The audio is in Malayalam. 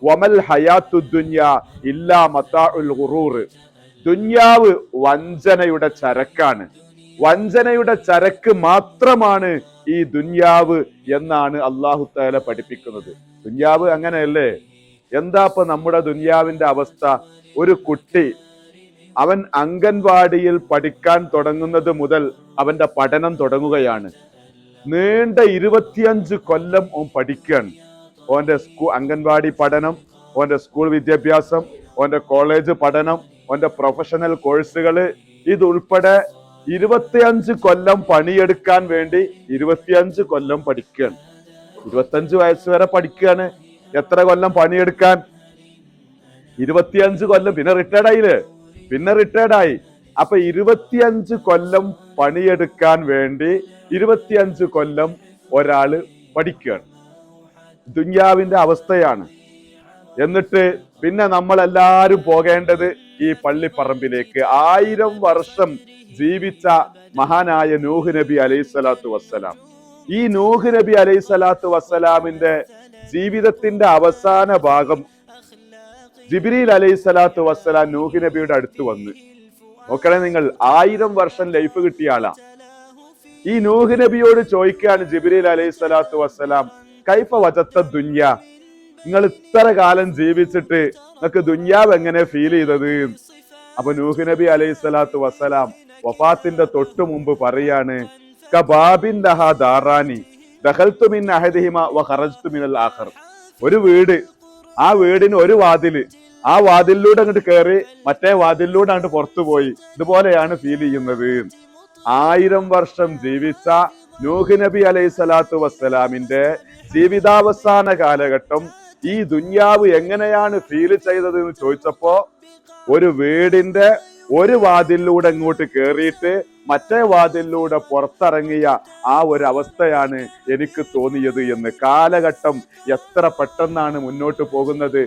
വമൽ ഹയാത്തു ദുനിയ ഇല്ലാ മതാഉൽ ഗുറൂർ. ദുന്യാവ് വഞ്ചനയുടെ ചരക്കാണ്, വഞ്ചനയുടെ ചരക്ക് മാത്രമാണ് ഈ ദുന്യാവ് എന്നാണ് അല്ലാഹു തആല പഠിപ്പിക്കുന്നത്. ദുന്യാവ് അങ്ങനെയല്ലേ? എന്താ ഇപ്പൊ നമ്മുടെ ദുന്യാവിന്റെ അവസ്ഥ? ഒരു കുട്ടി അവൻ അംഗൻവാടിയിൽ പഠിക്കാൻ തുടങ്ങുന്നത് മുതൽ അവന്റെ പഠനം തുടങ്ങുകയാണ്. നീണ്ട 25 കൊല്ലം ഓൻ പഠിക്കുകയാണ്. ഓന്റെ അംഗൻവാടി പഠനം, ഓന്റെ സ്കൂൾ വിദ്യാഭ്യാസം, ഓന്റെ കോളേജ് പഠനം, ഓന്റെ പ്രൊഫഷണൽ കോഴ്സുകള്, ഇതുൾപ്പെടെ 25 കൊല്ലം പണിയെടുക്കാൻ വേണ്ടി 25 കൊല്ലം പഠിക്കുകയാണ്. 25 വയസ്സ് വരെ പഠിക്കുകയാണ്. എത്ര കൊല്ലം പണിയെടുക്കാൻ? 25 കൊല്ലം. പിന്നെ റിട്ടയർഡായി. അപ്പൊ 25 കൊല്ലം പണിയെടുക്കാൻ വേണ്ടി 25 കൊല്ലം ഒരാള് പഠിക്കുകയാണ്. ദുന്യാവിന്റെ അവസ്ഥയാണ്. എന്നിട്ട് പിന്നെ നമ്മളെല്ലാരും പോകേണ്ടത് ഈ പള്ളിപ്പറമ്പിലേക്ക്. 1000 വർഷം ജീവിച്ച മഹാനായ നൂഹ് നബി അലൈഹിസ്സലാത്തു വസ്സലാം. ഈ നൂഹ് നബി അലൈഹിസ്സലാത്തു വസ്സലാമിന്റെ ജീവിതത്തിന്റെ അവസാന ഭാഗം ജിബ്രീൽ അലൈഹിസ്സലാത്തു വസ്സലാം നൂഹ് നബിയുടെ അടുത്ത് വന്ന്. നോക്കണേ നിങ്ങൾ, 1000 വർഷം ലൈഫ് കിട്ടിയ ആളാ. ഈ നൂഹ് നബിയോട് ചോദിക്കുകയാണ് ജിബ്രീൽ അലൈഹിസ്സലാത്തു വസ്സലാം, കൈഫ വജത്ത ദുന്യ, നിങ്ങൾ ഇത്ര കാലം ജീവിച്ചിട്ട് നിങ്ങൾക്ക് ദുന്യാവ് എങ്ങനെ ഫീൽ ചെയ്തത്? അപ്പൊ നൂഹ് നബി അലൈഹിസ്സലാത്തു വസ്സലാം വഫാത്തിന്റെ തൊട്ടു മുമ്പ് പറയാണ്, കബാബിൻ ലഹാ ദാറാനി ദഖൽതു മിൻ അഹദിഹിമ വഖറജ്തു മിനൽ ആഖർ. ഒരു വീട്, ആ വീടിന് ഒരു വാതില്, ആ വാതിലിലൂടെ അങ്ങോട്ട് കയറി മറ്റേ വാതിലിലൂടെ അങ്ങോട്ട് പുറത്തുപോയി. ഇതുപോലെയാണ് ഫീൽ ചെയ്യുന്നത്. 1000 വർഷം ജീവിച്ച നൂഹ് നബി അലൈഹിസ്സലാത്തു വസ്സലാമിന്റെ ജീവിതാവസാന കാലഘട്ടം ഈ ദുന്യാവ് എങ്ങനെയാണ് ഫീൽ ചെയ്തത് എന്ന് ചോദിച്ചപ്പോ, ഒരു വീടിന്റെ ഒരു വാതിലിലൂടെ ഇങ്ങോട്ട് കയറിയിട്ട് മറ്റേ വാതിലിലൂടെ പുറത്തിറങ്ങിയ ആ ഒരു അവസ്ഥയാണ് എനിക്ക് തോന്നിയത് എന്ന്. കാലഘട്ടം എത്ര പെട്ടെന്നാണ് മുന്നോട്ട് പോകുന്നത്.